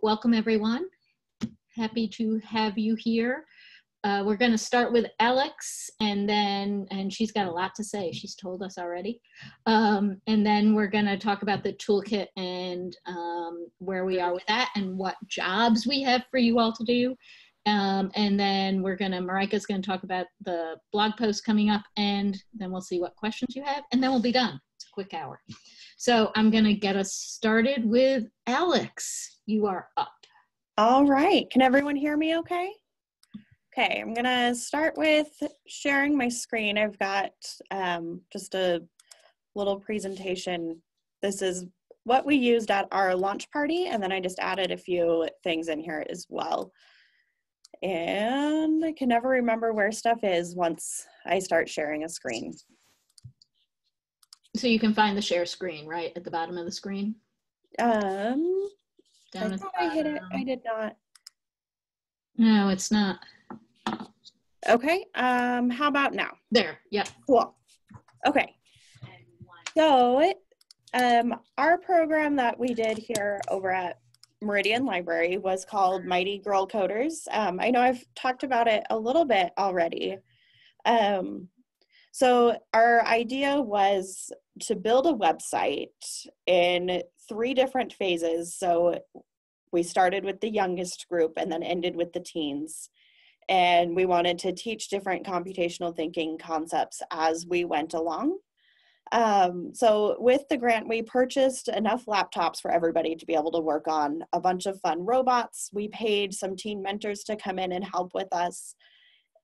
welcome everyone. Happy to have you here. We're going to start with Alex, and she's got a lot to say. She's told us already. And then we're going to talk about the toolkit and where we are with that and what jobs we have for you all to do. And then Marika's going to talk about the blog post coming up, and then we'll see what questions you have, and then we'll be done. It's a quick hour. So I'm going to get us started with Alex. You are up. All right. Can everyone hear me okay? Okay, I'm going to start with sharing my screen. I've got just a little presentation. This is what we used at our launch party, and then I just added a few things in here as well. And I can never remember where stuff is once I start sharing a screen. So you can find the share screen, right, at the bottom of the screen? I thought I hit it. I did not. No, it's not. Okay. How about now? There. Yep. Cool. Okay. So our program that we did here over at Meridian Library was called Mighty Girl Coders. I know I've talked about it a little bit already. So our idea was to build a website in 3 different phases. So we started with the youngest group and then ended with the teens. And we wanted to teach different computational thinking concepts as we went along. So with the grant, we purchased enough laptops for everybody to be able to work on a bunch of fun robots. We paid some teen mentors to come in and help with us.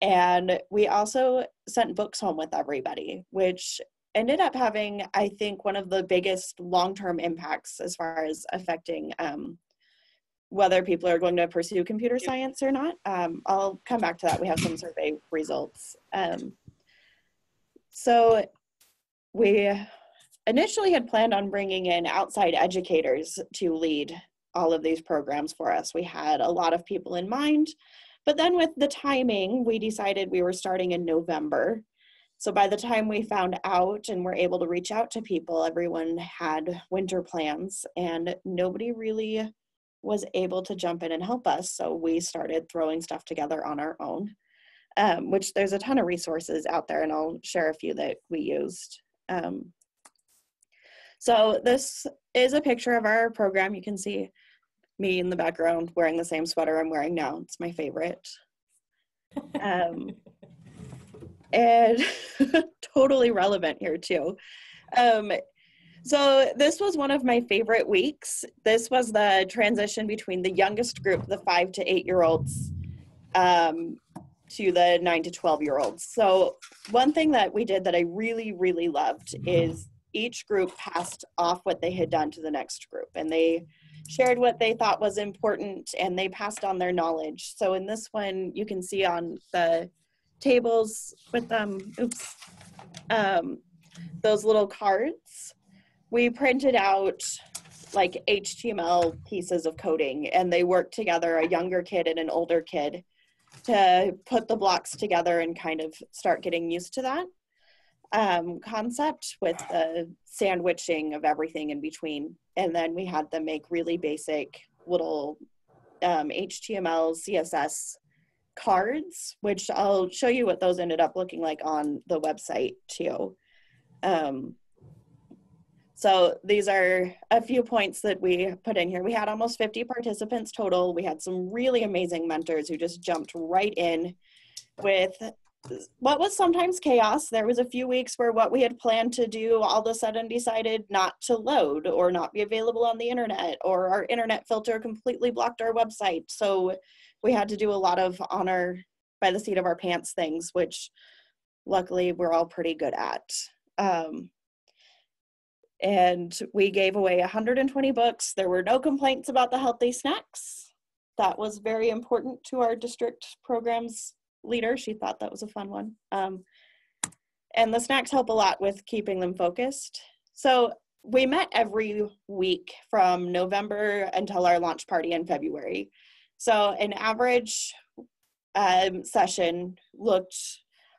And we also sent books home with everybody, which ended up having, I think, one of the biggest long-term impacts as far as affecting whether people are going to pursue computer science or not. I'll come back to that. We have some survey results. So we initially had planned on bringing in outside educators to lead all of these programs for us. We had a lot of people in mind, but then with the timing, we decided we were starting in November. So by the time we found out and were able to reach out to people, everyone had winter plans and nobody really was able to jump in and help us. So we started throwing stuff together on our own, which there's a ton of resources out there, and I'll share a few that we used. So this is a picture of our program. You can see me in the background wearing the same sweater I'm wearing now. It's my favorite. And totally relevant here too. So this was one of my favorite weeks. This was the transition between the youngest group, the 5 to 8-year-olds, to the 9 to 12-year-olds. So one thing that we did that I really, really loved is each group passed off what they had done to the next group, and they shared what they thought was important, and they passed on their knowledge. So in this one, you can see on the tables with those little cards, we printed out like HTML pieces of coding, and they worked together, a younger kid and an older kid, to put the blocks together and kind of start getting used to that concept with the sandwiching of everything in between. And then we had them make really basic little HTML, CSS cards, which I'll show you what those ended up looking like on the website too. So these are a few points that we put in here. We had almost 50 participants total. We had some really amazing mentors who just jumped right in with what was sometimes chaos. There was a few weeks where what we had planned to do all of a sudden decided not to load or not be available on the internet, or our internet filter completely blocked our website. So we had to do a lot of honor by the seat of our pants things, which luckily we're all pretty good at. And we gave away 120 books. There were no complaints about the healthy snacks. That was very important to our district programs leader. She thought that was a fun one. And the snacks help a lot with keeping them focused. So we met every week from November until our launch party in February. So an average session looked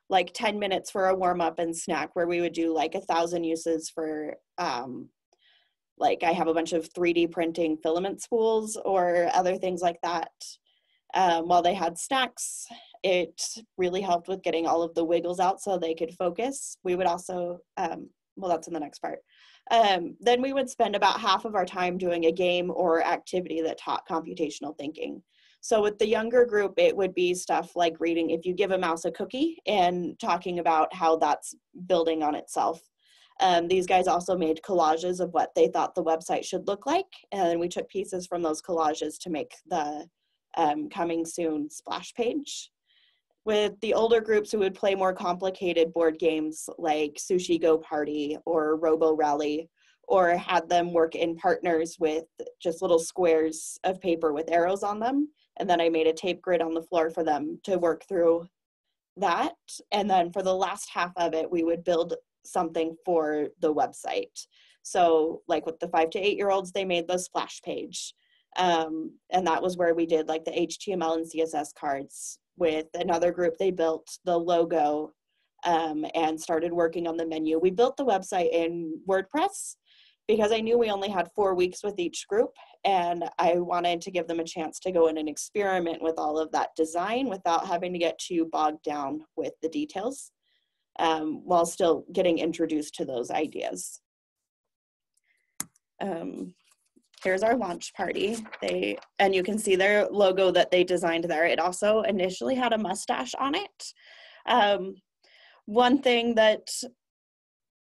like 10 minutes for a warm up and snack, where we would do like 1,000 uses for like I have a bunch of 3D printing filament spools or other things like that. While they had snacks, it really helped with getting all of the wiggles out so they could focus. We would also, well, that's in the next part. Then we would spend about half of our time doing a game or activity that taught computational thinking. So with the younger group, it would be stuff like reading If You Give a Mouse a Cookie and talking about how that's building on itself. These guys also made collages of what they thought the website should look like. And we took pieces from those collages to make the coming soon splash page. With the older groups who would play more complicated board games like Sushi Go Party or Robo Rally, or had them work in partners with just little squares of paper with arrows on them. And then I made a tape grid on the floor for them to work through that. And then for the last half of it, we would build something for the website. So like with the 5 to 8-year-olds, they made the splash page. And that was where we did like the HTML and CSS cards. With another group, they built the logo and started working on the menu. We built the website in WordPress because I knew we only had 4 weeks with each group, and I wanted to give them a chance to go in and experiment with all of that design without having to get too bogged down with the details, while still getting introduced to those ideas. Here's our launch party. And you can see their logo that they designed there. It also initially had a mustache on it. One thing that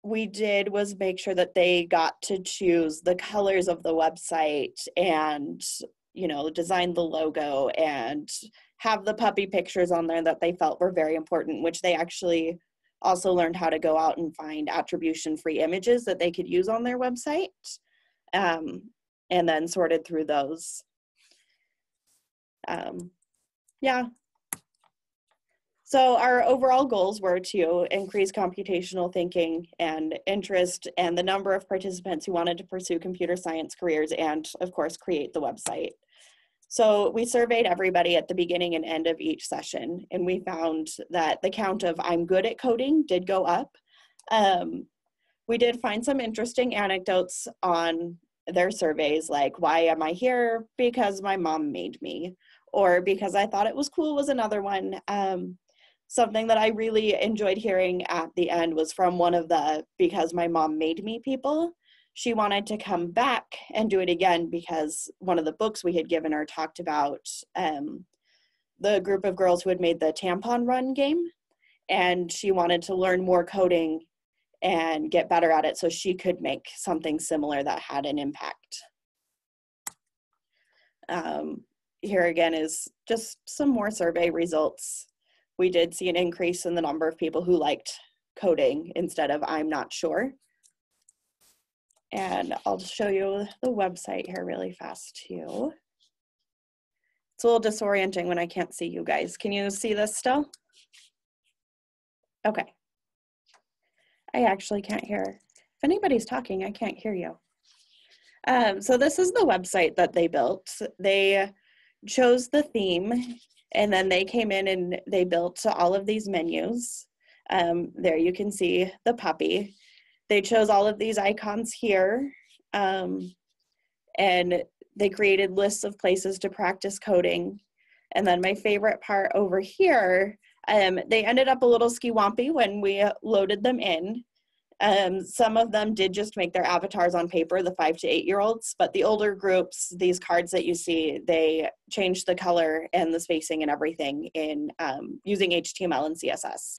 we did was make sure that they got to choose the colors of the website and, you know, design the logo and have the puppy pictures on there that they felt were very important, which they actually also learned how to go out and find attribution-free images that they could use on their website, and then sorted through those. Yeah. So our overall goals were to increase computational thinking and interest and the number of participants who wanted to pursue computer science careers and, of course, create the website. So we surveyed everybody at the beginning and end of each session, and we found that the count of I'm good at coding did go up. We did find some interesting anecdotes on their surveys, like, why am I here? Because my mom made me, or because I thought it was cool was another one. Something that I really enjoyed hearing at the end was from one of the because my mom made me people. She wanted to come back and do it again because one of the books we had given her talked about the group of girls who had made the tampon run game, and she wanted to learn more coding and get better at it so she could make something similar that had an impact. Here again is just some more survey results. We did see an increase in the number of people who liked coding instead of I'm not sure. And I'll show you the website here really fast too. It's a little disorienting when I can't see you guys. Can you see this still? Okay. I actually can't hear. If anybody's talking, I can't hear you. So this is the website that they built. They chose the theme, and then they came in and they built all of these menus. There you can see the puppy. They chose all of these icons here, and they created lists of places to practice coding. And then my favorite part over here, they ended up a little ski-wompy when we loaded them in. Some of them did just make their avatars on paper, the 5 to 8-year-olds, but the older groups, these cards that you see, they changed the color and the spacing and everything in using HTML and CSS.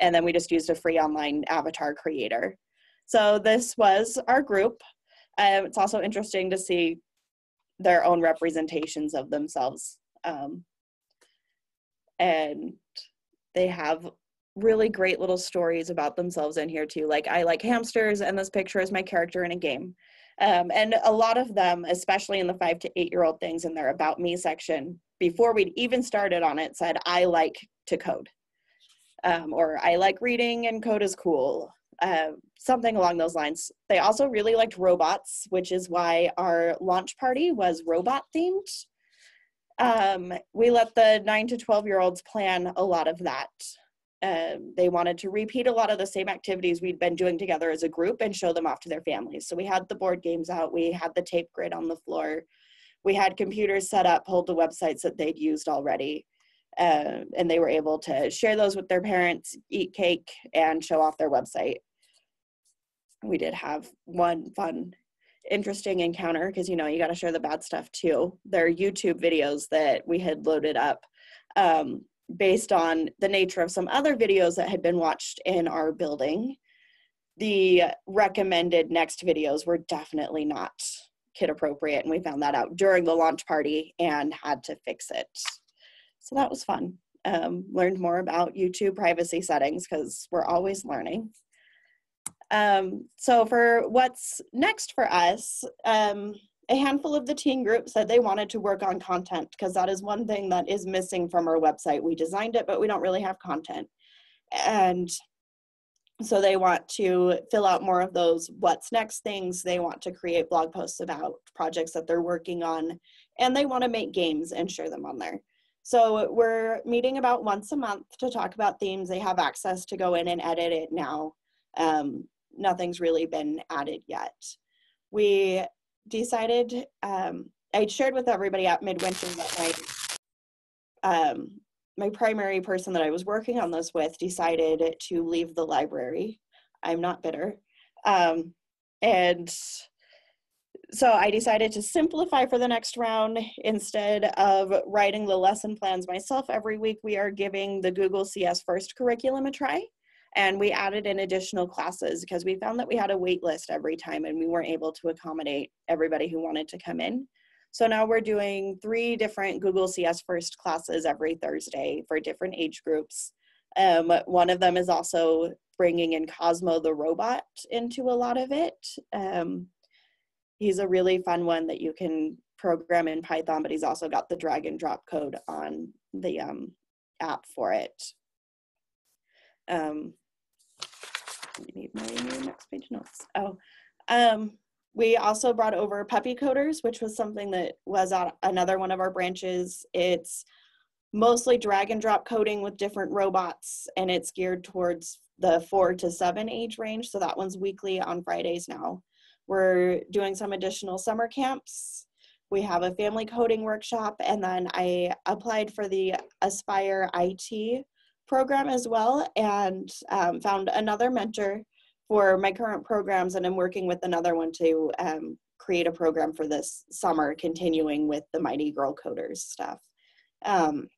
And then we just used a free online avatar creator. So this was our group. It's also interesting to see their own representations of themselves. And they have really great little stories about themselves in here too. Like, I like hamsters, and this picture is my character in a game. And a lot of them, especially in the 5 to 8-year-old things in their About Me section, before we'd even started on it, said, I like to code. Or I like reading and code is cool. Something along those lines. They also really liked robots, which is why our launch party was robot themed. We let the 9 to 12-year-olds plan a lot of that. They wanted to repeat a lot of the same activities we'd been doing together as a group and show them off to their families. So we had the board games out, we had the tape grid on the floor, we had computers set up, hold the websites that they'd used already, and they were able to share those with their parents, eat cake, and show off their website. We did have one fun, interesting encounter, because, you know, you got to share the bad stuff too. There are YouTube videos that we had loaded up based on the nature of some other videos that had been watched in our building. The recommended next videos were definitely not kid appropriate, and we found that out during the launch party and had to fix it. So that was fun. Learned more about YouTube privacy settings, because we're always learning. So for what's next for us, a handful of the teen group said they wanted to work on content, because that is one thing that is missing from our website. We designed it, but we don't really have content. And so they want to fill out more of those what's next things. They want to create blog posts about projects that they're working on, and they want to make games and share them on there. So we're meeting about once a month to talk about themes. They have access to go in and edit it now. Nothing's really been added yet. We decided, I shared with everybody at midwinter that my primary person that I was working on this with decided to leave the library. I'm not bitter. And so I decided to simplify for the next round. Instead of writing the lesson plans myself every week, we are giving the Google CS First curriculum a try. And we added in additional classes, because we found that we had a wait list every time and we weren't able to accommodate everybody who wanted to come in. So now we're doing 3 different Google CS First classes every Thursday for different age groups. One of them is also bringing in Cosmo the robot into a lot of it. He's a really fun one that you can program in Python, but he's also got the drag and drop code on the app for it. You need my next page notes. We also brought over puppy coders, which was something that was on another one of our branches. It's mostly drag and drop coding with different robots, and it's geared towards the 4 to 7 age range. So that one's weekly on Fridays now. We're doing some additional summer camps. We have a family coding workshop, and then I applied for the Aspire IT program as well, and found another mentor for my current programs, and I'm working with another one to create a program for this summer, continuing with the Mighty Girl Coders stuff. I'm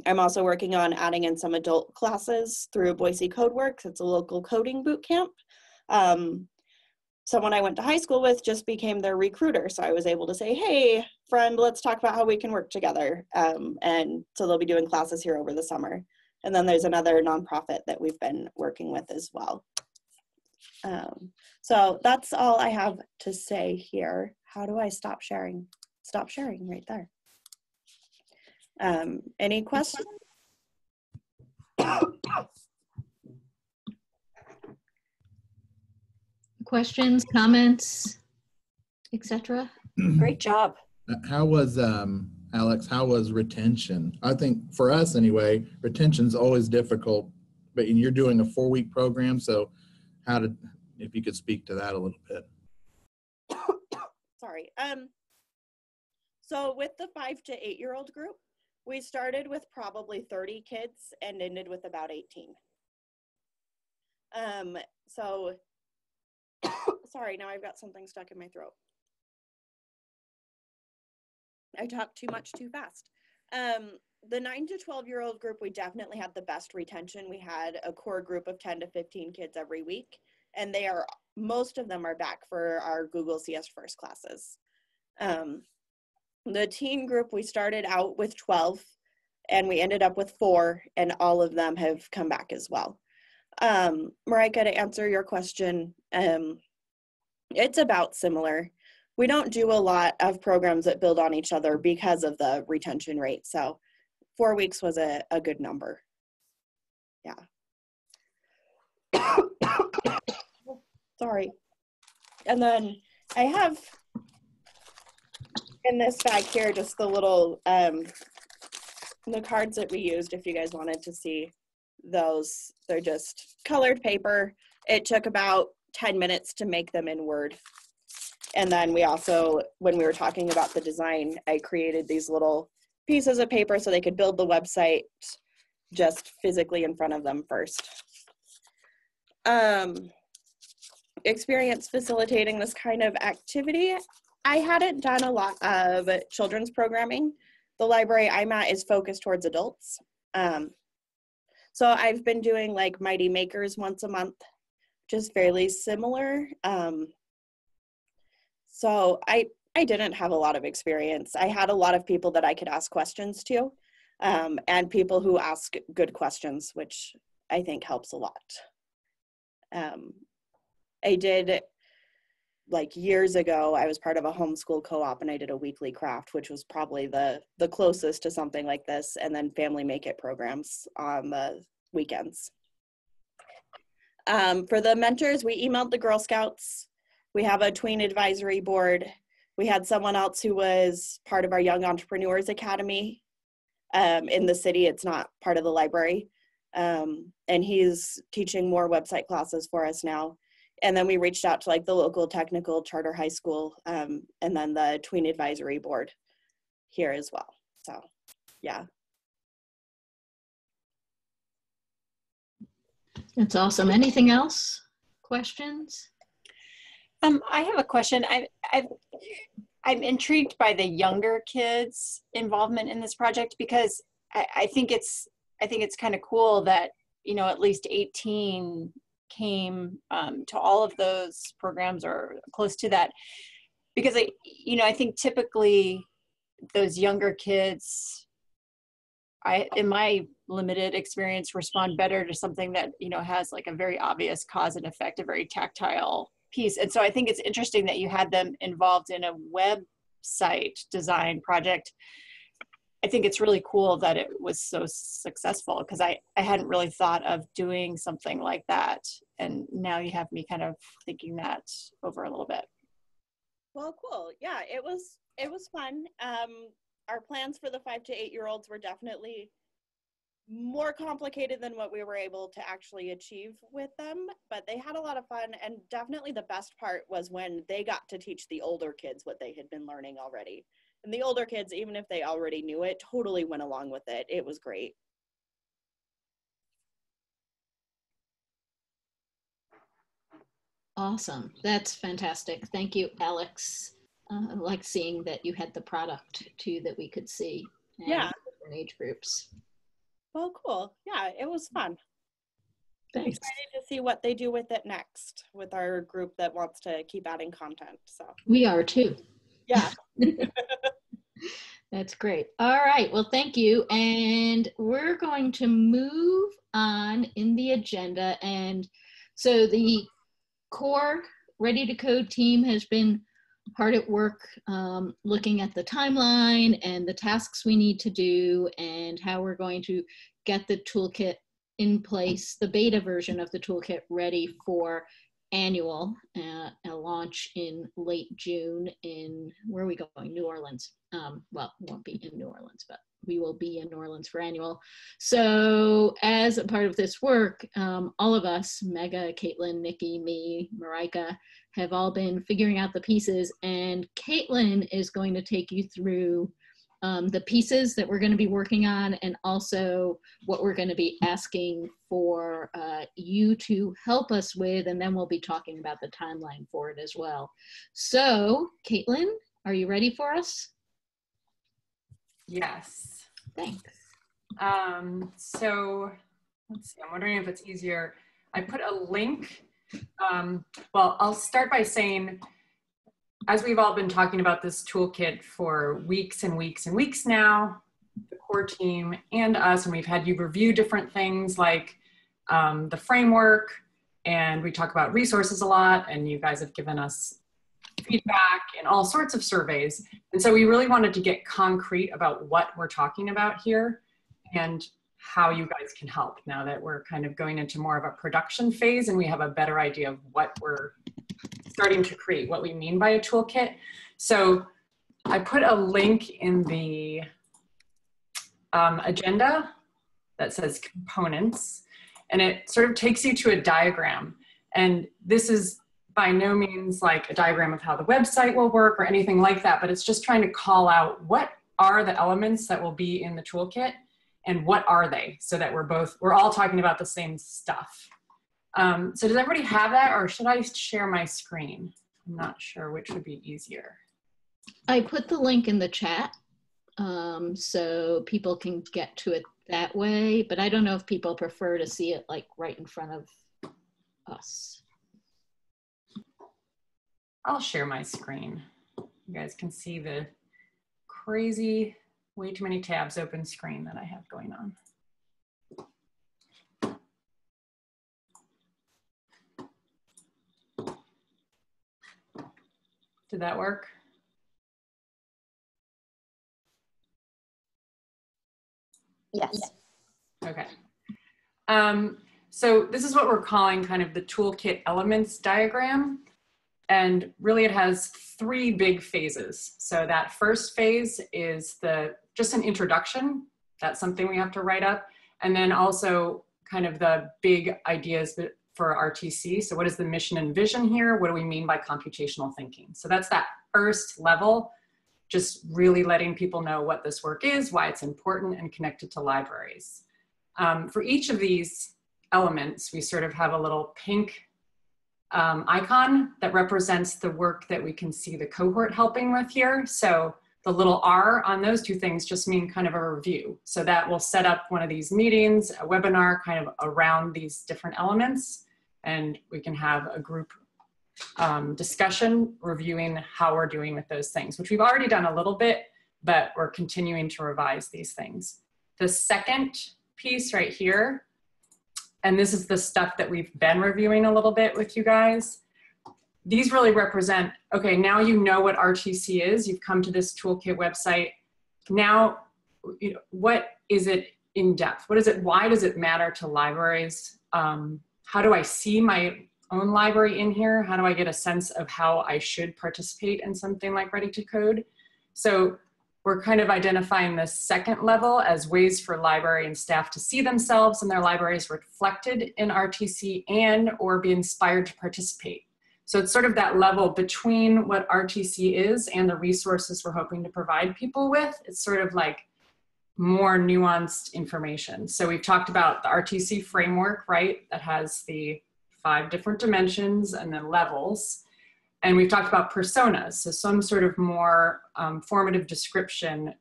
also working on adding in some adult classes through Boise Codeworks. It's a local coding boot camp. Someone I went to high school with just became their recruiter, so I was able to say, hey, friend, let's talk about how we can work together. And so they'll be doing classes here over the summer. And then there's another nonprofit that we've been working with as well. So that's all I have to say here. How do I stop sharing? Stop sharing right there. Any questions? Questions, comments, etc.? Great job. How was, Alex, how was retention? I think for us anyway, retention's always difficult, but you're doing a 4-week program, so if you could speak to that a little bit. Sorry. So with the 5 to 8-year-old group, we started with probably 30 kids and ended with about 18. So, sorry, now I've got something stuck in my throat. I talk too much too fast. The 9 to 12-year-old group, we definitely had the best retention. We had a core group of 10 to 15 kids every week, and most of them are back for our Google CS First classes. The teen group, we started out with 12, and we ended up with 4, and all of them have come back as well. Marika, to answer your question, it's about similar. We don't do a lot of programs that build on each other because of the retention rate. So 4 weeks was a good number. Yeah. Sorry. And then I have in this bag here just the little, the cards that we used if you guys wanted to see those. They're just colored paper. It took about 10 minutes to make them in Word. And then we also, when we were talking about the design, I created these little pieces of paper so they could build the website just physically in front of them first. Experience facilitating this kind of activity. I hadn't done a lot of children's programming. The library I'm at is focused towards adults. So I've been doing like Mighty Makers once a month, just fairly similar. So I didn't have a lot of experience. I had a lot of people that I could ask questions to, and people who ask good questions, which I think helps a lot. I did, like years ago, I was part of a homeschool co-op and I did a weekly craft, which was probably the closest to something like this, and then family make it programs on the weekends. For the mentors, we emailed the Girl Scouts. We have a tween advisory board. We had someone else who was part of our Young Entrepreneurs Academy in the city. It's not part of the library. And he's teaching more website classes for us now. And then we reached out to like the local technical charter high school, and then the tween advisory board here as well. So, yeah. That's awesome. Anything else? Questions? I have a question. I'm intrigued by the younger kids' involvement in this project, because I think it's kind of cool that, you know, at least 18 came to all of those programs or close to that, because I think typically those younger kids, in my limited experience, respond better to something that, you know, has like a very obvious cause and effect, a very tactile piece. And so I think it's interesting that you had them involved in a website design project. I think it's really cool that it was so successful, because I hadn't really thought of doing something like that. And now you have me kind of thinking that over a little bit. Well, cool. Yeah, it was fun. Our plans for the 5 to 8 year olds were definitely more complicated than what we were able to actually achieve with them, but they had a lot of fun. And definitely the best part was when they got to teach the older kids what they had been learning already. And the older kids, even if they already knew it, totally went along with it. It was great. Awesome. That's fantastic. Thank you, Alex. I like seeing that you had the product too that we could see. Yeah. Different age groups. Well, cool. Yeah, it was fun. I'm Thanks. excited to see what they do with it next with our group that wants to keep adding content. So We are too. yeah. That's great. All right. Well, thank you. And we're going to move on in the agenda. And so the core Ready to Code team has been hard at work looking at the timeline and the tasks we need to do and how we're going to get the toolkit in place, the beta version of the toolkit ready for annual, a launch in late June in, where are we going? New Orleans. Well, it won't be in New Orleans, but we will be in New Orleans for annual. So as a part of this work, all of us, Mega, Caitlin, Nikki, me, Marika, have all been figuring out the pieces, and Caitlin is going to take you through the pieces that we're going to be working on, and also what we're going to be asking for you to help us with, and then we'll be talking about the timeline for it as well. So, Caitlin, are you ready for us? Yes. Thanks. So let's see, I'm wondering if it's easier. I put a link. Well, I'll start by saying, as we've all been talking about this toolkit for weeks and weeks and weeks now, the core team and us, and we've had you review different things like the framework, and we talk about resources a lot, and you guys have given us feedback and all sorts of surveys. And so we really wanted to get concrete about what we're talking about here and how you guys can help now that we're kind of going into more of a production phase and we have a better idea of what we're starting to create, what we mean by a toolkit. So I put a link in the agenda that says components. And it sort of takes you to a diagram. And this is by no means like a diagram of how the website will work or anything like that, but it's just trying to call out what are the elements that will be in the toolkit and what are they, so that we're all talking about the same stuff. So does everybody have that, or should I share my screen? I'm not sure which would be easier. I put the link in the chat so people can get to it that way, but I don't know if people prefer to see it like right in front of us. I'll share my screen. You guys can see the crazy, way too many tabs open screen that I have going on. Did that work? Yes. Okay. So this is what we're calling kind of the toolkit elements diagram. And really it has 3 big phases. So that first phase is just an introduction. That's something we have to write up. And then also kind of the big ideas for RTC. So what is the mission and vision here? What do we mean by computational thinking? So that's that first level, just really letting people know what this work is, why it's important, and connected to libraries. For each of these elements, we sort of have a little pink icon that represents the work that we can see the cohort helping with here. So the little R on those 2 things just mean kind of a review. So that will set up one of these meetings, a webinar kind of around these different elements, and we can have a group discussion reviewing how we're doing with those things, which we've already done a little bit, but we're continuing to revise these things. The second piece right here, and this is the stuff that we've been reviewing a little bit with you guys. These really represent, okay, now you know what RtC is, you've come to this toolkit website. Now, you know, what is it in depth? What is it, why does it matter to libraries? How do I see my own library in here? How do I get a sense of how I should participate in something like Ready to Code? So we're kind of identifying the second level as ways for library and staff to see themselves and their libraries reflected in RtC and or be inspired to participate. So it's sort of that level between what RtC is and the resources we're hoping to provide people with. It's sort of like more nuanced information. So we've talked about the RtC framework, right? That has the 5 different dimensions and then levels. And we've talked about personas, so some sort of more formative description,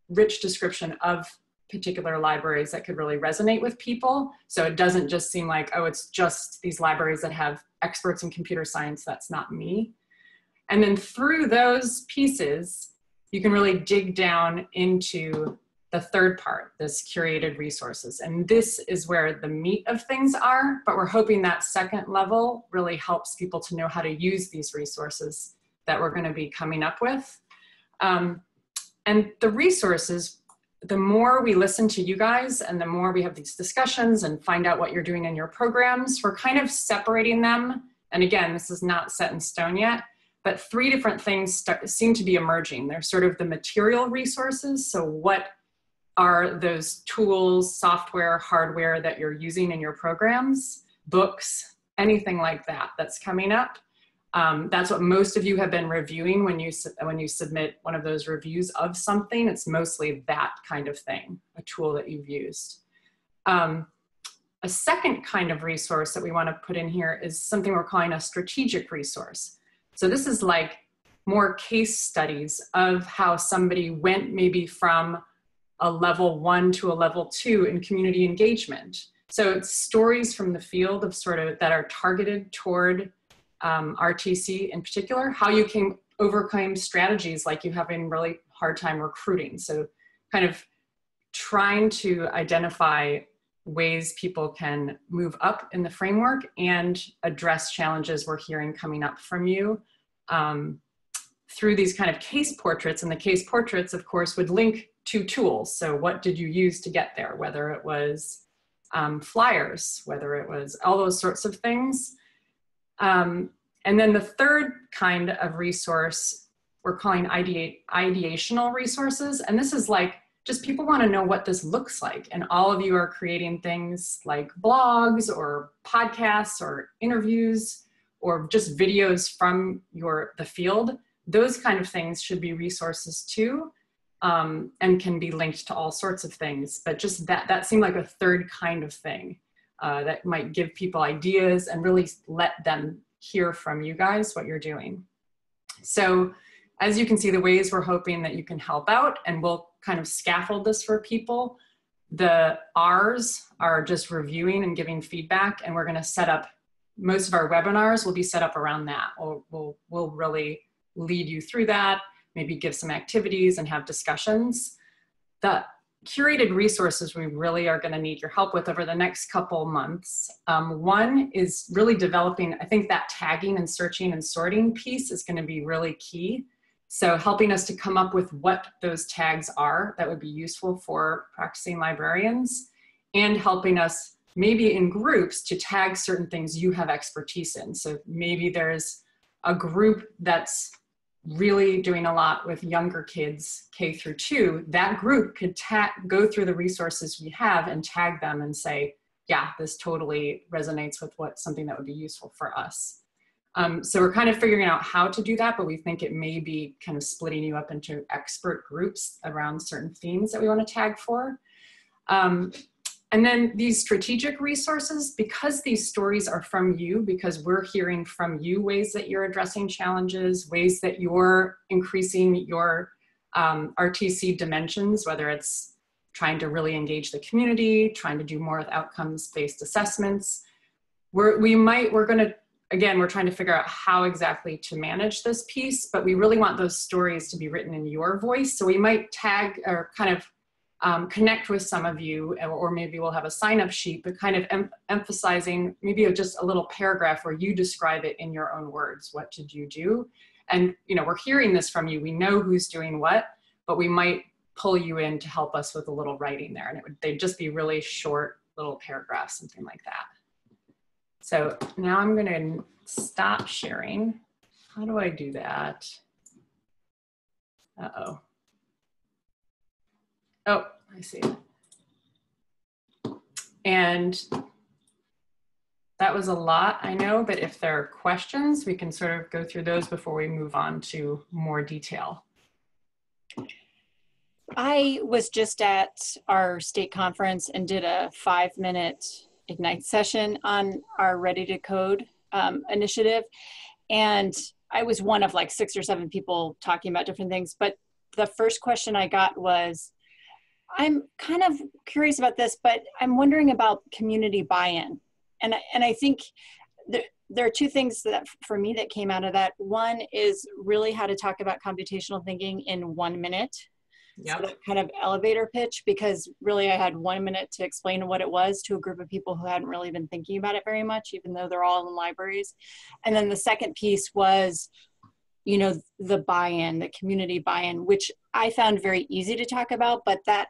rich description of particular libraries that could really resonate with people. So it doesn't just seem like, oh, it's just these libraries that have experts in computer science, that's not me. And then through those pieces, you can really dig down into the third part, this curated resources. And this is where the meat of things are, but we're hoping that second level really helps people to know how to use these resources that we're gonna be coming up with. And the resources, the more we listen to you guys and the more we have these discussions and find out what you're doing in your programs, we're kind of separating them. And again, this is not set in stone yet, but 3 different things seem to be emerging. They're sort of the material resources. So what are those tools, software, hardware that you're using in your programs, books, anything like that that's coming up. That's what most of you have been reviewing when you submit one of those reviews of something. It's mostly that kind of thing, a tool that you've used. A second kind of resource that we want to put in here is something we're calling a strategic resource. So this is like more case studies of how somebody went maybe from a level 1 to a level 2 in community engagement. So it's stories from the field of sort of that are targeted toward RtC in particular, how you can overcome strategies like you having really hard time recruiting. So kind of trying to identify ways people can move up in the framework and address challenges we're hearing coming up from you through these kind of case portraits. And the case portraits, of course, would link to tools. So what did you use to get there? Whether it was flyers, whether it was all those sorts of things. And then the third kind of resource we're calling ideational resources. And this is like just people want to know what this looks like. And all of you are creating things like blogs or podcasts or interviews or just videos from the field. Those kind of things should be resources too, and can be linked to all sorts of things. But just that seemed like a third kind of thing that might give people ideas and really let them hear from you guys what you're doing. So as you can see, the ways we're hoping that you can help out, and we'll kind of scaffold this for people. The R's are just reviewing and giving feedback, and we're going to set up, most of our webinars will be set up around that. We'll really lead you through that, maybe give some activities and have discussions. The curated resources we really are going to need your help with over the next couple months. One is really developing, I think that tagging and searching and sorting piece is going to be really key. So helping us to come up with what those tags are that would be useful for practicing librarians, and helping us maybe in groups to tag certain things you have expertise in. So maybe there's a group that's really doing a lot with younger kids, K through 2, that group could go through the resources we have and tag them and say, yeah, this totally resonates with something that would be useful for us. So we're kind of figuring out how to do that, but we think it may be kind of splitting you up into expert groups around certain themes that we want to tag for. And then these strategic resources, because these stories are from you, because we're hearing from you ways that you're addressing challenges, ways that you're increasing your RtC dimensions, whether it's trying to really engage the community, trying to do more with outcomes-based assessments. We're trying to figure out how exactly to manage this piece, but we really want those stories to be written in your voice. So we might tag or kind of connect with some of you, or maybe we'll have a sign-up sheet, but kind of emphasizing maybe just a little paragraph where you describe it in your own words. What did you do? And we're hearing this from you. We know who's doing what, but we might pull you in to help us with a little writing there. And they'd just be really short little paragraphs, something like that. So now I'm going to stop sharing. How do I do that? Uh-oh. Oh, I see. And that was a lot, I know, but if there are questions, we can sort of go through those before we move on to more detail. I was just at our state conference and did a 5-minute Ignite session on our Ready to Code initiative. And I was one of like 6 or 7 people talking about different things. But the first question I got was, I'm kind of curious about this, but I'm wondering about community buy-in. And I think there are 2 things that for me that came out of that. One is really how to talk about computational thinking in 1 minute. Yep. So that kind of elevator pitch, because really I had 1 minute to explain what it was to a group of people who hadn't really been thinking about it very much, even though they're all in libraries. And then the second piece was, the buy-in, the community buy-in, which I found very easy to talk about, but that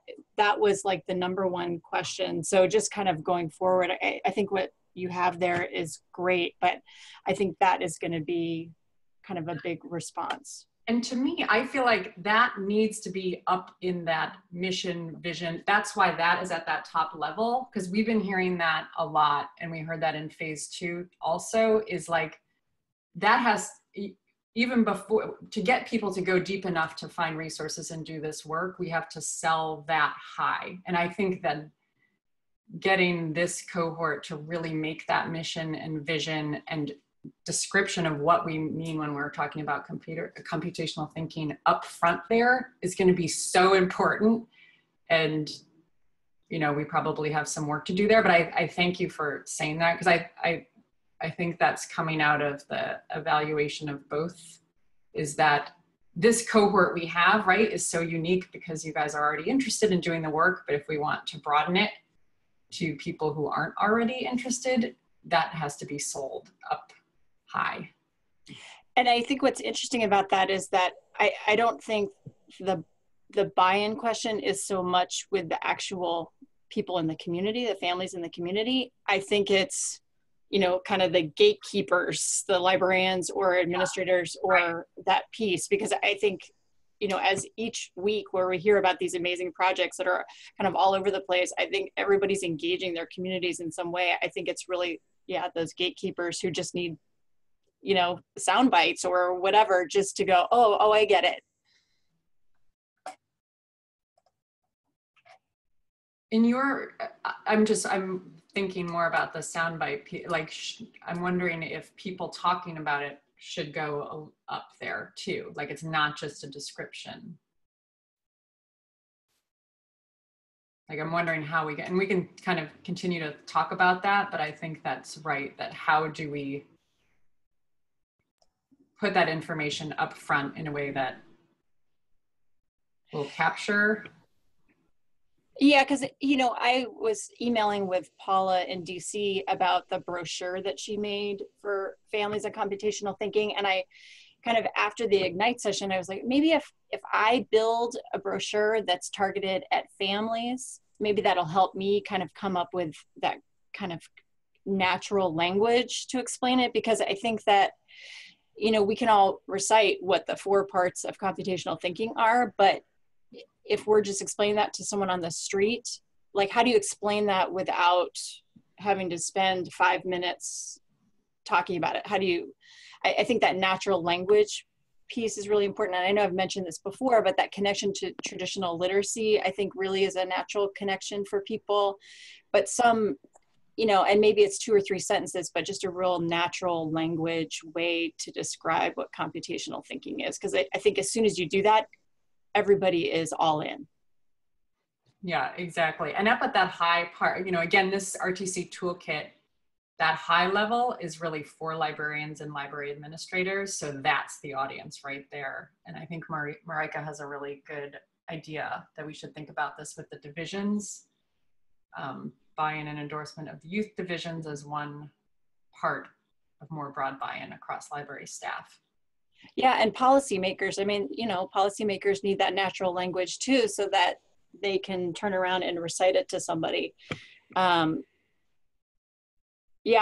was like the #1 question. So just kind of going forward, I think what you have there is great, but I think that is going to be kind of a big response. And to me, I feel like that needs to be up in that mission vision. That's why that is at that top level, because we've been hearing that a lot, and we heard that in phase 2 also, is like, that has, even before, to get people to go deep enough to find resources and do this work, we have to sell that high. And I think that getting this cohort to really make that mission and vision and description of what we mean when we're talking about computational thinking up front there is going to be so important. And we probably have some work to do there, but I thank you for saying that, because I think that's coming out of the evaluation of both, is that this cohort we have, right, is so unique because you guys are already interested in doing the work, but if we want to broaden it to people who aren't already interested, that has to be sold up high. And I think what's interesting about that is that I don't think the buy-in question is so much with the actual people in the community, the families in the community. I think it's, kind of the gatekeepers, the librarians or administrators, or that piece, because I think you know, as each week where we hear about these amazing projects that are kind of all over the place, I think everybody's engaging their communities in some way. I think it's really, yeah, those gatekeepers who just need, you know, sound bites or whatever, just to go, oh, I get it. In your, I'm thinking more about the soundbite, like I'm wondering if people talking about it should go up there too. Like it's not just a description. Like I'm wondering how we get, and we can kind of continue to talk about that, but I think that's right, that how do we put that information up front in a way that will capture. Yeah, because, you know, I was emailing with Paula in DC about the brochure that she made for families and computational thinking. And I kind of, after the Ignite session, I was like, maybe if I build a brochure that's targeted at families, maybe that'll help me kind of come up with that kind of natural language to explain it. Because I think that, you know, we can all recite what the 4 parts of computational thinking are, but if we're just explaining that to someone on the street, like how do you explain that without having to spend 5 minutes talking about it? How do you, I think that natural language piece is really important. And I know I've mentioned this before, but that connection to traditional literacy, I think really is a natural connection for people. But some, you know, and maybe it's 2 or 3 sentences, but just a real natural language way to describe what computational thinking is. Because I think as soon as you do that, everybody is all in. Yeah, exactly. And up at that high part, you know, again, this RtC toolkit, that high level is really for librarians and library administrators. So that's the audience right there. And I think Marika has a really good idea that we should think about this with the divisions, buy-in and endorsement of the youth divisions as one part of more broad buy-in across library staff. Yeah, and policymakers, I mean, you know, policymakers need that natural language too, so that they can turn around and recite it to somebody. Yeah,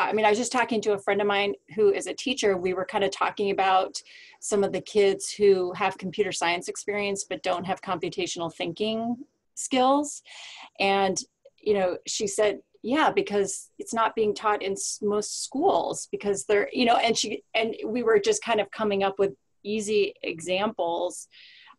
I mean, I was just talking to a friend of mine who is a teacher. We were kind of talking about some of the kids who have computer science experience but don't have computational thinking skills. And, you know, she said, yeah, because it's not being taught in most schools because they're, you know, and we were just kind of coming up with easy examples.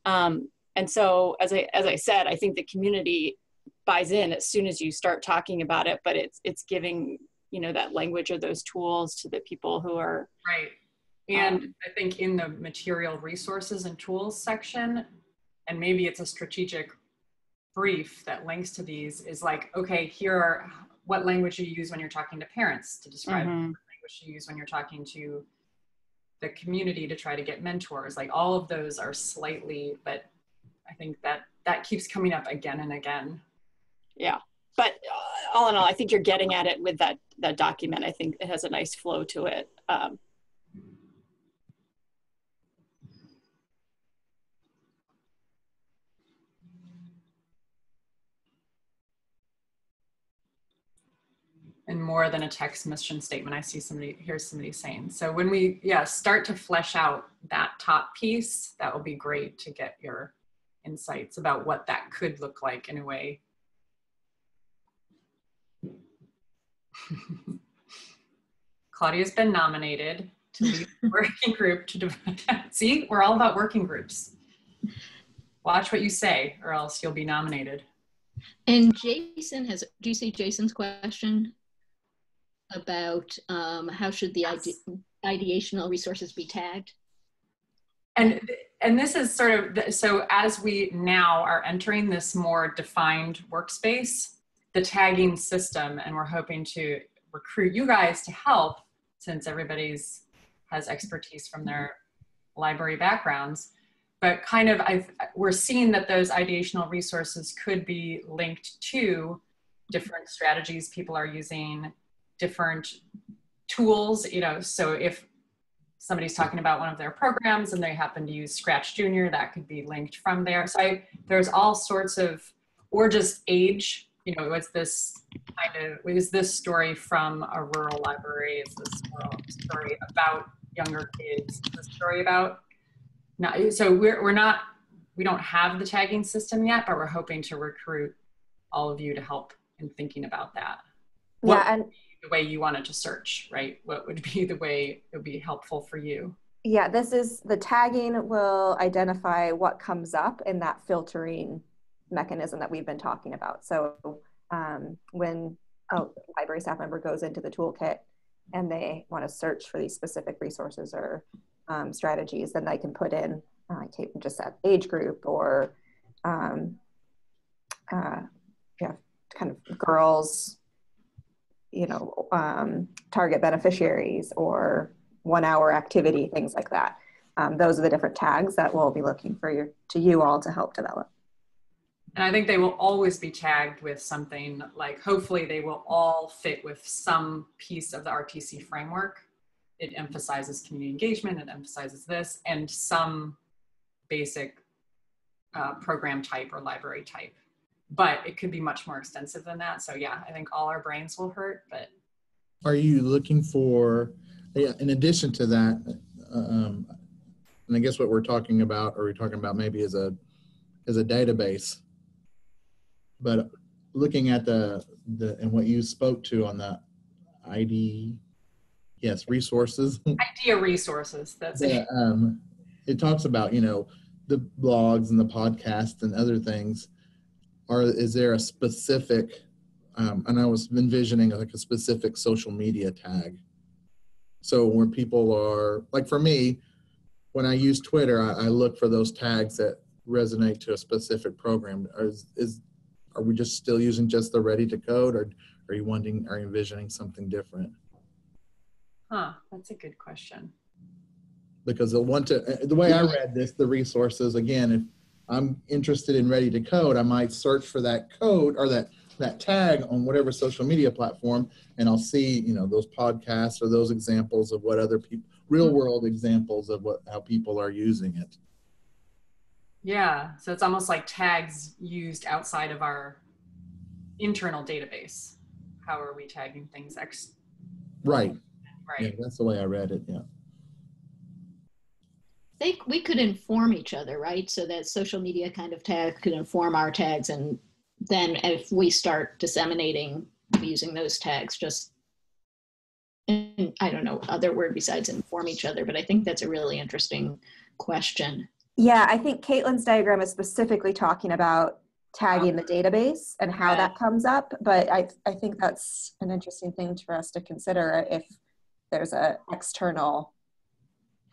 And so as I said, I think the community buys in as soon as you start talking about it, but it's giving, you know, that language or those tools to the people who are. Right. And I think in the material resources and tools section, and maybe it's a strategic brief that links to these, is like, okay, here are what language you use when you're talking to parents to describe what language you use when you're talking to the community to try to get mentors. Like all of those are slightly, but I think that keeps coming up again and again. Yeah, but all in all, I think you're getting at it with that document. I think it has a nice flow to it. And more than a text mission statement, I see here's somebody saying. So when we, start to flesh out that top piece, that will be great to get your insights about what that could look like in a way. Claudia's been nominated to lead the working group to see, we're all about working groups. Watch what you say or else you'll be nominated. And Jason do you see Jason's question about how should the ideational resources be tagged? And this is sort of, so as we now are entering this more defined workspace, the tagging system, and we're hoping to recruit you guys to help since everybody's has expertise from their library backgrounds, but kind of we're seeing that those ideational resources could be linked to different strategies people are using, different tools, you know, so if somebody's talking about one of their programs and they happen to use Scratch Junior, that could be linked from there. So there's all sorts of, or just age, you know, was this story from a rural library? Is this story about younger kids? Is this story about, so we're not we don't have the tagging system yet, but we're hoping to recruit all of you to help in thinking about that. What Yeah, and would be the way you wanted to search, right? What would be the way it would be helpful for you? yeah, this is the tagging will identify what comes up in that filtering mechanism that we've been talking about. So when a library staff member goes into the toolkit and they want to search for these specific resources or strategies, then they can put in Caitlin just said age group or yeah, kind of girls, you know, target beneficiaries or 1 hour activity, things like that. Those are the different tags that we'll be looking for you all to help develop. And I think they will always be tagged with something like, hopefully they will all fit with some piece of the RtC framework. It emphasizes community engagement, it emphasizes this, and some basic program type or library type. But it could be much more extensive than that. So yeah, I think all our brains will hurt, but. Are you looking for, in addition to that, and I guess what we're talking about, or we're talking about maybe as a database, but looking at the and what you spoke to on the resources. Idea resources, that's it. It talks about, you know, the blogs and the podcasts and other things. Is there a specific, and I was envisioning like a specific social media tag. So where people are, like for me, when I use Twitter, I look for those tags that resonate to a specific program. Are we just still using just the ready to code, or are you envisioning something different? Huh, that's a good question. Because the way I read this, the resources, again, if I'm interested in ready to code, I might search for that code or that tag on whatever social media platform, and I'll see, you know, those podcasts or those examples of what other people, real world examples of how people are using it. Yeah, so it's almost like tags used outside of our internal database. How are we tagging things? Right. Right. Yeah, that's the way I read it. Yeah. I think we could inform each other, right? So that social media kind of tag could inform our tags, and then if we start disseminating using those tags, just, and I don't know other word besides inform each other, but I think that's a really interesting question. Yeah, I think Caitlin's diagram is specifically talking about tagging the database and how that comes up, but I think that's an interesting thing for us to consider if there's an external.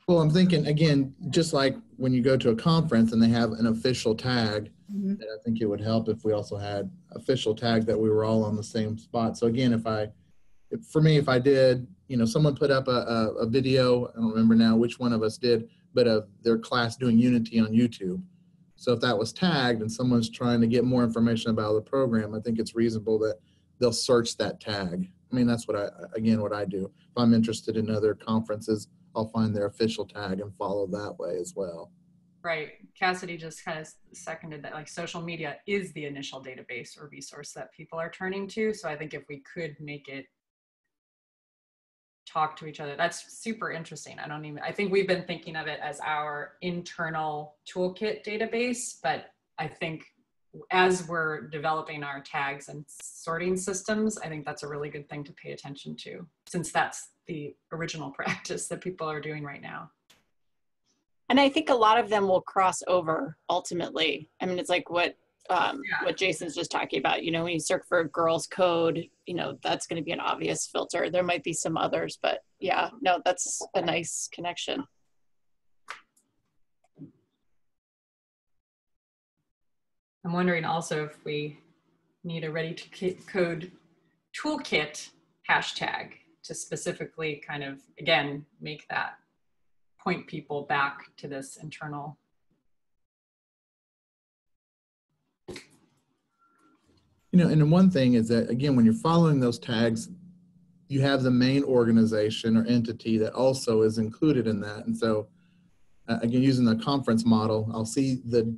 Well, I'm thinking, again, just like when you go to a conference and they have an official tag, Mm-hmm. I think it would help if we also had official tag that we were all on the same spot. So again, for me, if I did, you know, someone put up a video, I don't remember now which one of us did, but of their class doing Unity on YouTube. So if that was tagged and someone's trying to get more information about the program, I think it's reasonable that they'll search that tag. I mean, that's what I do. If I'm interested in other conferences, I'll find their official tag and follow that way as well. Right. Cassidy just kind of seconded that, like, social media is the initial database or resource that people are turning to. So I think if we could make it talk to each other, that's super interesting. I think we've been thinking of it as our internal toolkit database, but I think as we're developing our tags and sorting systems, I think that's a really good thing to pay attention to, since that's the original practice that people are doing right now. And I think a lot of them will cross over ultimately. I mean, it's like what Jason's just talking about, you know, when you search for girls code, you know, that's going to be an obvious filter. There might be some others, but yeah, no, that's a nice connection. I'm wondering also if we need a ready to code toolkit hashtag to specifically kind of, again, make that point people back to this internal. You know, and then one thing is that, again, when you're following those tags, you have the main organization or entity that also is included in that. And so, again, using the conference model, I'll see the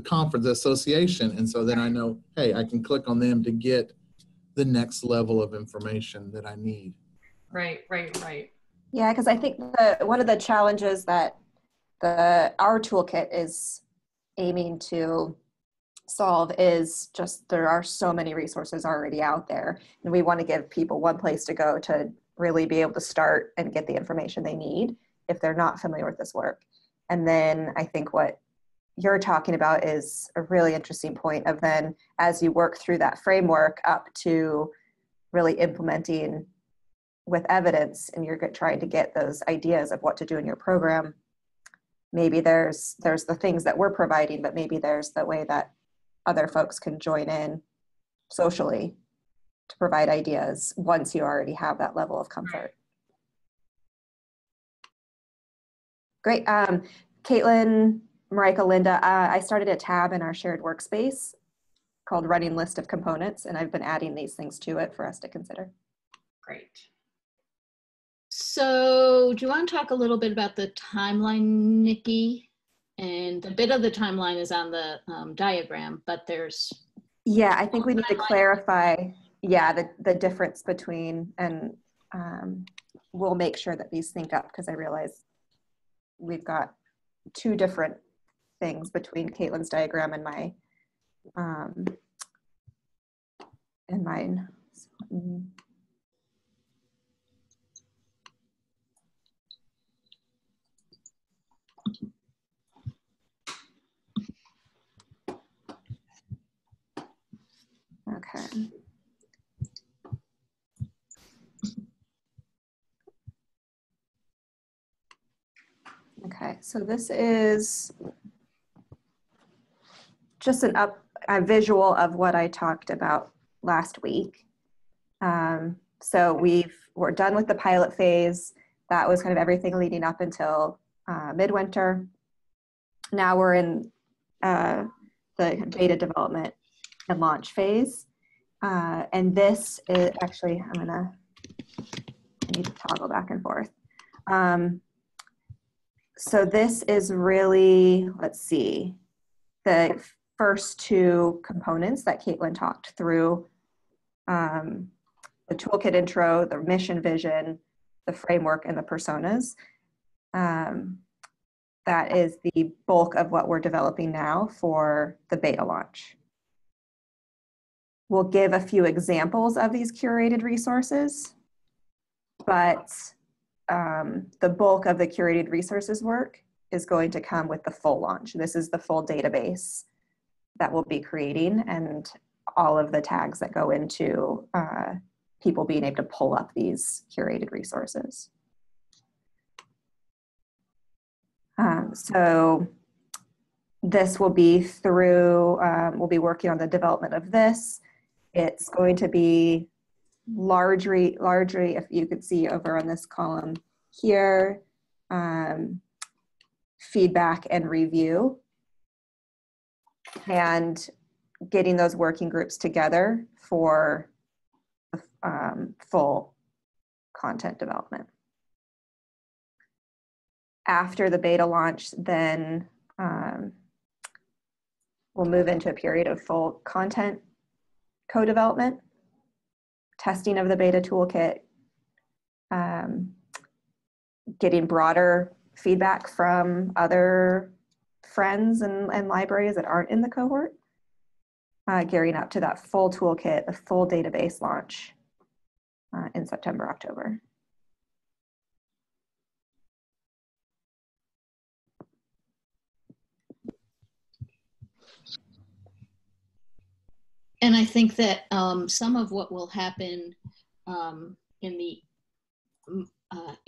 conference association. And so then I know, hey, I can click on them to get the next level of information that I need. Right. Yeah, because I think one of the challenges that our toolkit is aiming to solve is just there are so many resources already out there, and we want to give people one place to go to really be able to start and get the information they need if they're not familiar with this work. And then I think what you're talking about is a really interesting point of then as you work through that framework up to really implementing with evidence, and you're trying to get those ideas of what to do in your program, maybe there's the things that we're providing, but maybe there's the way that other folks can join in socially to provide ideas once you already have that level of comfort. Great. Caitlin, Marika, Linda, I started a tab in our shared workspace called Running List of Components, and I've been adding these things to it for us to consider. Great. So do you want to talk a little bit about the timeline, Nikki? And a bit of the timeline is on the diagram, but there's... Yeah, I think we need to clarify, the difference between, and we'll make sure that these sync up, because I realize we've got two different things between Caitlin's diagram and my and mine. Okay. Okay, so this is just a visual of what I talked about last week. So we're done with the pilot phase. That was kind of everything leading up until midwinter. Now we're in the beta development and launch phase. And this is actually, I need to toggle back and forth. So this is really, let's see, the first two components that Caitlin talked through, the toolkit intro, the mission vision, the framework, and the personas. That is the bulk of what we're developing now for the beta launch. We'll give a few examples of these curated resources, but the bulk of the curated resources work is going to come with the full launch. This is the full database that we'll be creating and all of the tags that go into people being able to pull up these curated resources. So this will be through, we'll be working on the development of this. It's going to be largely, if you could see over on this column here, feedback and review, and getting those working groups together for full content development. After the beta launch, then we'll move into a period of full content co-development, testing of the beta toolkit, getting broader feedback from other friends and libraries that aren't in the cohort, gearing up to that full toolkit, the full database launch in September, October. And I think that some of what will happen in the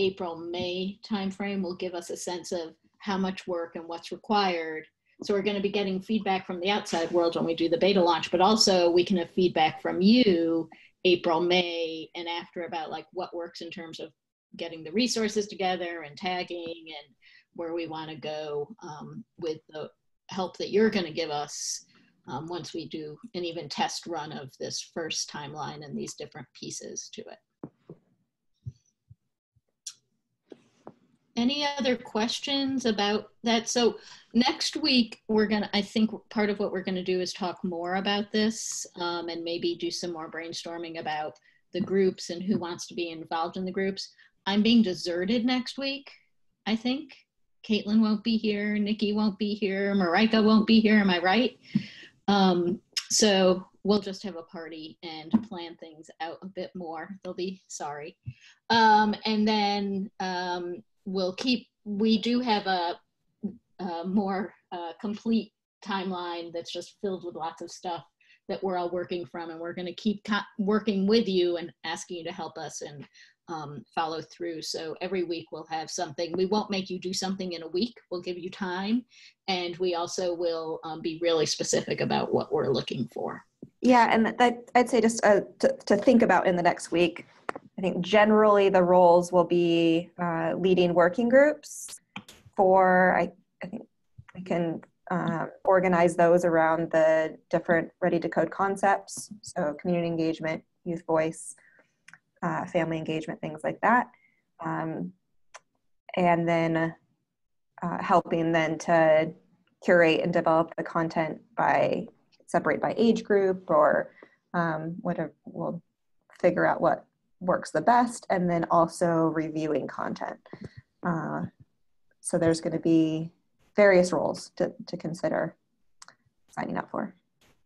April-May timeframe will give us a sense of how much work and what's required. So we're going to be getting feedback from the outside world when we do the beta launch, but also we can have feedback from you April, May, and after about like what works in terms of getting the resources together and tagging and where we want to go with the help that you're going to give us once we do an even test run of this first timeline and these different pieces to it. Any other questions about that? So next week, I think part of what we're gonna do is talk more about this and maybe do some more brainstorming about the groups and who wants to be involved in the groups. I'm being deserted next week, I think. Caitlin won't be here, Nikki won't be here, Marika won't be here, am I right? So we'll just have a party and plan things out a bit more. They'll be sorry. And then we do have a more complete timeline that's just filled with lots of stuff that we're all working from, and we're going to keep working with you and asking you to help us and follow through. So every week we'll have something. We won't make you do something in a week. We'll give you time, and we also will be really specific about what we're looking for. Yeah, and I'd say just to think about in the next week, I think generally the roles will be leading working groups for, I think we can organize those around the different Ready to Code concepts. So community engagement, youth voice, family engagement, things like that. And then helping then to curate and develop the content by separate by age group or whatever, we'll figure out what works the best, and then also reviewing content. So there's going to be various roles to consider signing up for.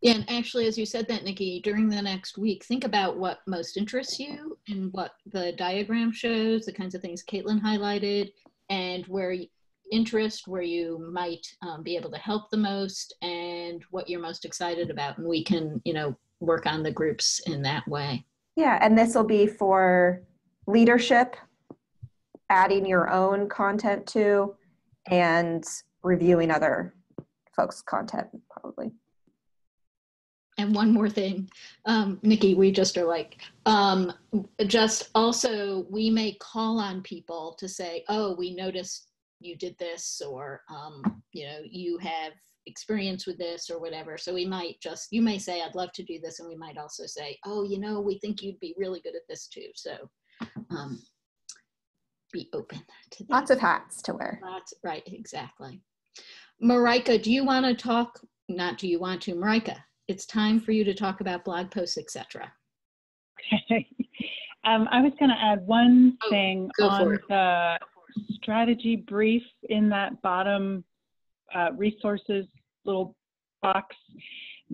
Yeah, and actually, as you said that, Nikki, during the next week, think about what most interests you and what the diagram shows, the kinds of things Caitlin highlighted, and where you might be able to help the most, and what you're most excited about. And we can, work on the groups in that way. Yeah, and this will be for leadership, adding your own content to, and reviewing other folks' content, probably. And one more thing, Nikki, we just are like, just also, we may call on people to say, oh, we noticed you did this, or, you have experience with this or whatever. So we might you may say, I'd love to do this. And we might also say, oh, we think you'd be really good at this too. So be open to that. Lots of hats to wear. Right, exactly. Marika, do you want to talk? Not do you want to, Marika? It's time for you to talk about blog posts, etc. Okay. I was going to add one thing on the strategy brief in that bottom resources little box,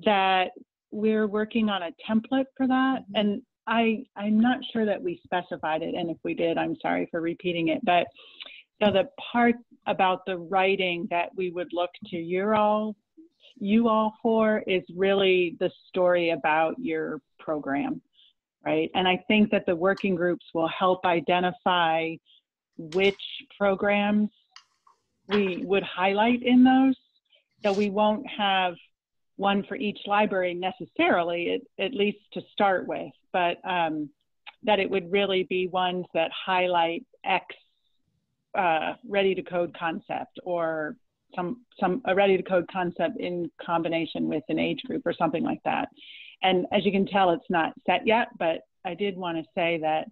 that we're working on a template for that. And I'm not sure that we specified it. And if we did, I'm sorry for repeating it. But so the part about the writing that we would look to you all for is really the story about your program, right? And I think that the working groups will help identify which programs we would highlight in those. So we won't have one for each library necessarily, at least to start with, but that it would really be ones that highlight X Ready to Code concept, or a Ready to Code concept in combination with an age group or something like that. And as you can tell, it's not set yet, but I did want to say that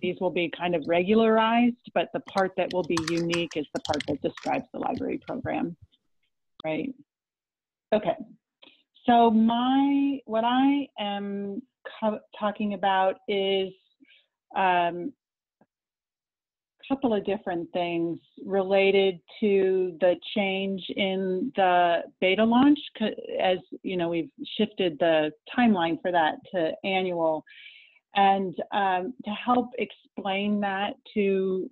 these will be kind of regularized, but the part that will be unique is the part that describes the library program, right? Okay, so what I am talking about is a couple of different things related to the change in the beta launch. As you know, we've shifted the timeline for that to annual. And to help explain that to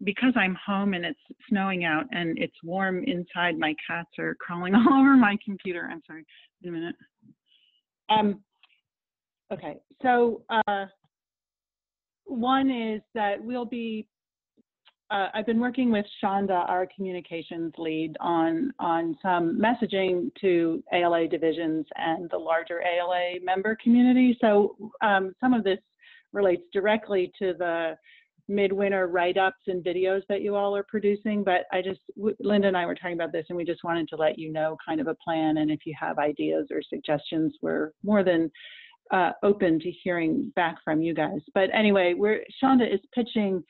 because I'm home and it's snowing out and it's warm inside, my cats are crawling all over my computer. I'm sorry, wait a minute. Okay, so one is that I've been working with Shonda, our communications lead, on some messaging to ALA divisions and the larger ALA member community. So some of this relates directly to the midwinter write-ups and videos that you all are producing, but Linda and I were talking about this, and we just wanted to let you know kind of a plan, and if you have ideas or suggestions, we're more than open to hearing back from you guys. But anyway, Shonda is pitching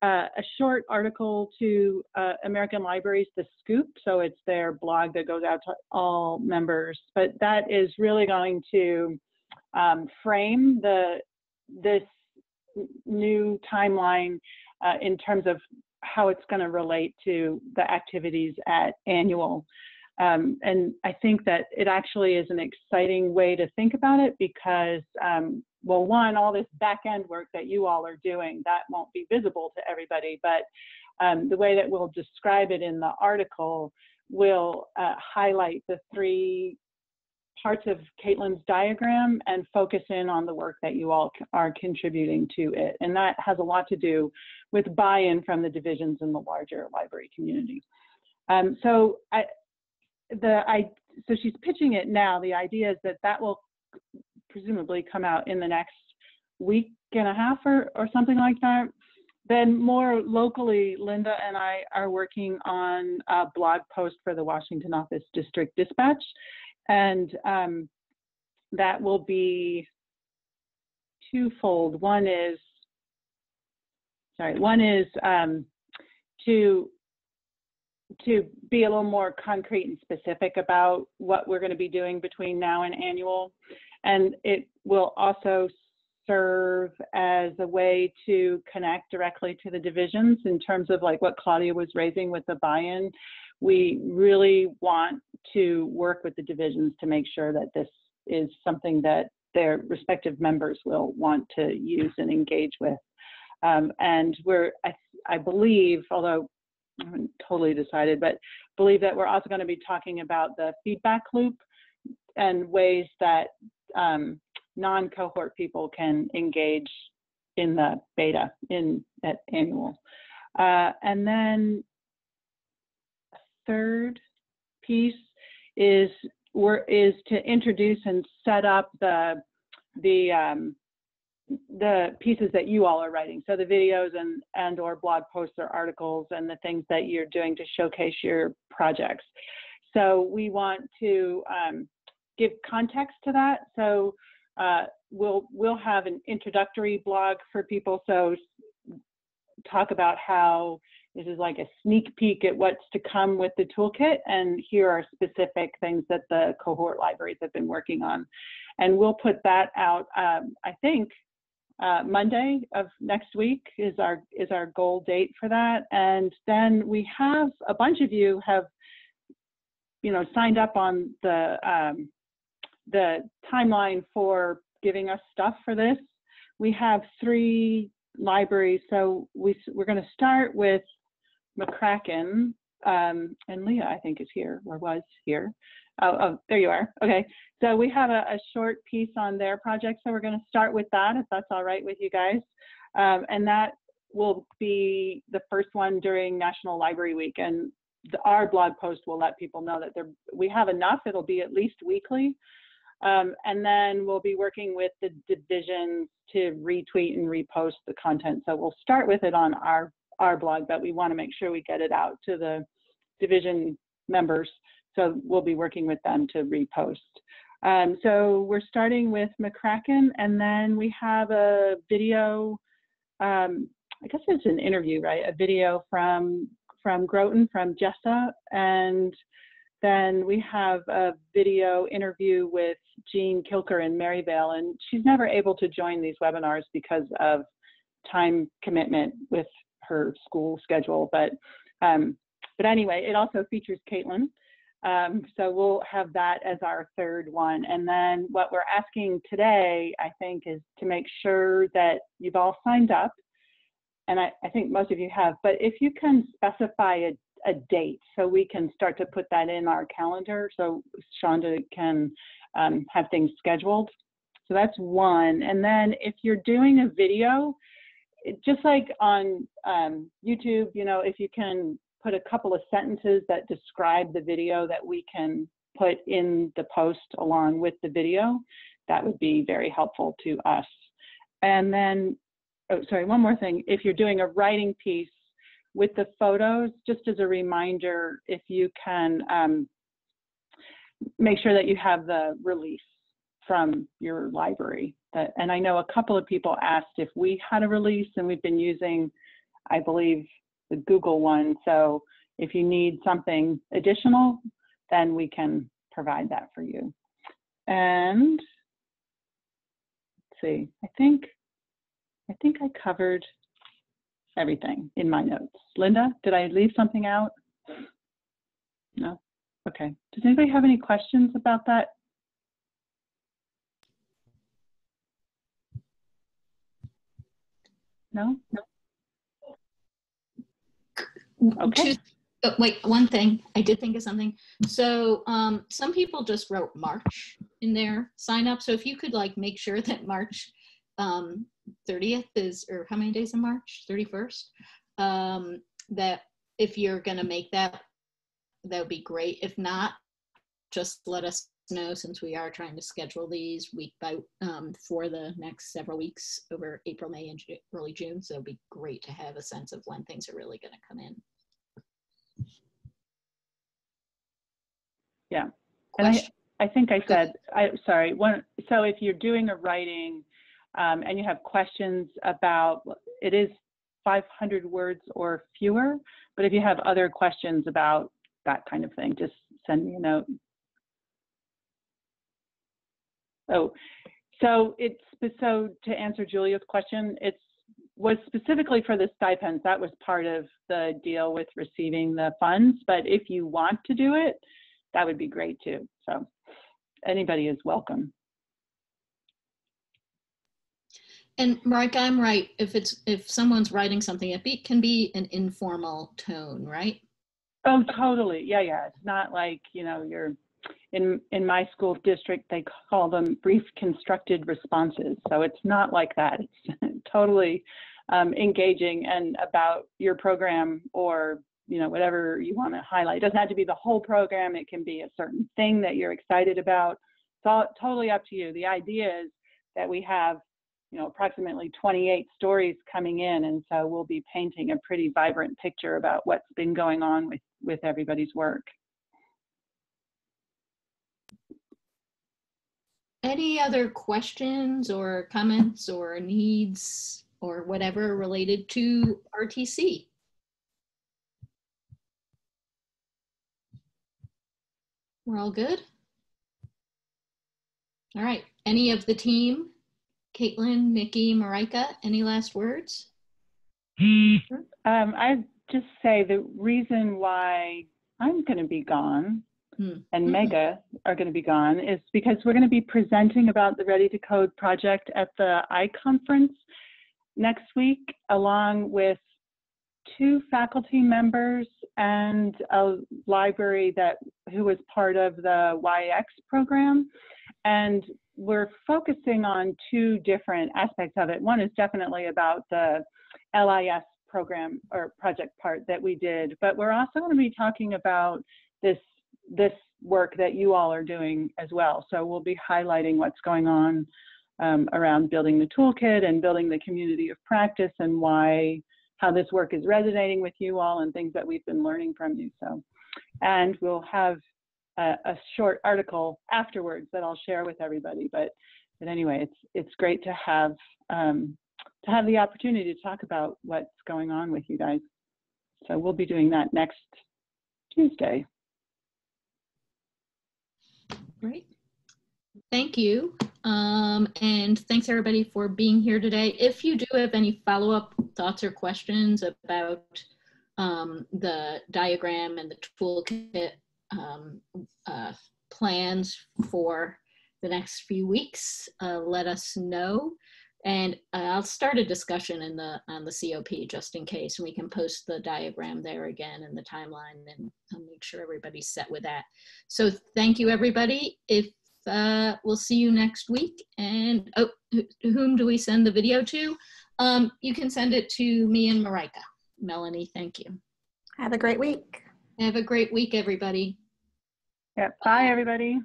a short article to American Libraries, The Scoop. So it's their blog that goes out to all members, but that is really going to frame this new timeline in terms of how it's going to relate to the activities at annual. And I think that it actually is an exciting way to think about it because, well, one, all this back end work that you all are doing, that won't be visible to everybody, but the way that we'll describe it in the article will highlight the 3 parts of Caitlin's diagram and focus in on the work that you all are contributing to it. And that has a lot to do with buy-in from the divisions in the larger library community. So she's pitching it now. The idea is that that will presumably come out in the next week and a half or something like that. Then more locally, Linda and I are working on a blog post for the Washington Office District Dispatch. And that will be twofold. One is to be a little more concrete and specific about what we're going to be doing between now and annual. And it will also serve as a way to connect directly to the divisions in terms of like what Claudia was raising with the buy-in. We really want to work with the divisions to make sure that this is something that their respective members will want to use and engage with. And I believe, although I haven't totally decided, but believe that we're also going to be talking about the feedback loop and ways that non-cohort people can engage in the beta at annual. And then a third piece is to introduce and set up the pieces that you all are writing. So the videos and or blog posts or articles and the things that you're doing to showcase your projects. So we want to give context to that. So we'll have an introductory blog for people. So talk about how this is like a sneak peek at what's to come with the toolkit, and here are specific things that the cohort libraries have been working on. And we'll put that out, I think, Monday of next week is our goal date for that. And then we have a bunch of you have, signed up on the timeline for giving us stuff for this. We have 3 libraries, so we're going to start with McCracken, and Leah, I think, is here or was here. Oh, there you are. Okay, so we have a short piece on their project, so we're going to start with that, if that's all right with you guys. And that will be the first one during National Library Week, and our blog post will let people know that we have enough. It'll be at least weekly. And then we'll be working with the divisions to retweet and repost the content. So we'll start with it on our blog, but we want to make sure we get it out to the division members. So we'll be working with them to repost. So we're starting with McCracken, and then we have a video, I guess it's an interview, right? A video from Groton, from Jessa, and then we have a video interview with Jean Kilker in Maryvale, and she's never able to join these webinars because of time commitment with her school schedule. But anyway, it also features Caitlin. So we'll have that as our third one. And then what we're asking today, I think, is to make sure that you've all signed up. And I think most of you have, but if you can specify a date so we can start to put that in our calendar so Shonda can have things scheduled. So that's one. And then if you're doing a video, just like on YouTube, if you can put a couple of sentences that describe the video that we can put in the post along with the video, that would be very helpful to us. And then, oh, sorry, one more thing. If you're doing a writing piece with the photos, just as a reminder, if you can make sure that you have the release from your library. And I know a couple of people asked if we had a release, and we've been using, I believe, the Google one. So if you need something additional, then we can provide that for you. And let's see, I think I think I covered everything in my notes. Linda, did I leave something out? No? Okay. Does anybody have any questions about that? No? Okay. Wait, one thing. I did think of something. So some people just wrote March in their sign up. So if you could like make sure that March 30th is, or how many days in March? 31st? That if you're going to make that, that would be great. If not, just let us know, since we are trying to schedule these week by for the next several weeks over April, May, and early June. So it'd be great to have a sense of when things are really going to come in. Yeah, and I think I said, sorry, so if you're doing a writing and you have questions about, it is 500 words or fewer, but if you have other questions about that kind of thing, just send me a note. Oh, so to answer Julia's question, was specifically for the stipends. That was part of the deal with receiving the funds, but if you want to do it, that would be great too. So anybody is welcome. And Marika, I'm right. If someone's writing something, it can be an informal tone, right? Oh, totally. Yeah, yeah. It's not like, you know, you're in my school district, they call them brief constructed responses. So it's not like that. It's totally engaging and about your program, or you know, whatever you want to highlight. It doesn't have to be the whole program. It can be a certain thing that you're excited about. It's all totally up to you. The idea is that we have, you know, approximately 28 stories coming in, and so we'll be painting a pretty vibrant picture about what's been going on with everybody's work. Any other questions or comments or needs or whatever related to RTC? We're all good? All right. Any of the team? Caitlin, Nikki, Marika, any last words? I'd just say the reason why I'm going to be gone and Mega are going to be gone is because we're going to be presenting about the Ready to Code project at the iConference next week, along with 2 faculty members and a library who was part of the YX program. And we're focusing on 2 different aspects of it. One is definitely about the LIS program or project part that we did, but we're also going to be talking about this work that you all are doing as well. So we'll be highlighting what's going on around building the toolkit and building the community of practice, and how this work is resonating with you all and things that we've been learning from you. So, and we'll have a short article afterwards that I'll share with everybody. But anyway, it's great to have the opportunity to talk about what's going on with you guys. So we'll be doing that next Tuesday. Great. Thank you. And thanks everybody for being here today. If you do have any follow-up thoughts or questions about the diagram and the toolkit plans for the next few weeks, let us know. And I'll start a discussion on the COP just in case, and we can post the diagram there again and the timeline, and I'll make sure everybody's set with that. So thank you, everybody. We'll see you next week. And whom do we send the video to? You can send it to me and Marika. Melanie, thank you. Have a great week. Have a great week, everybody. Yeah, bye, everybody.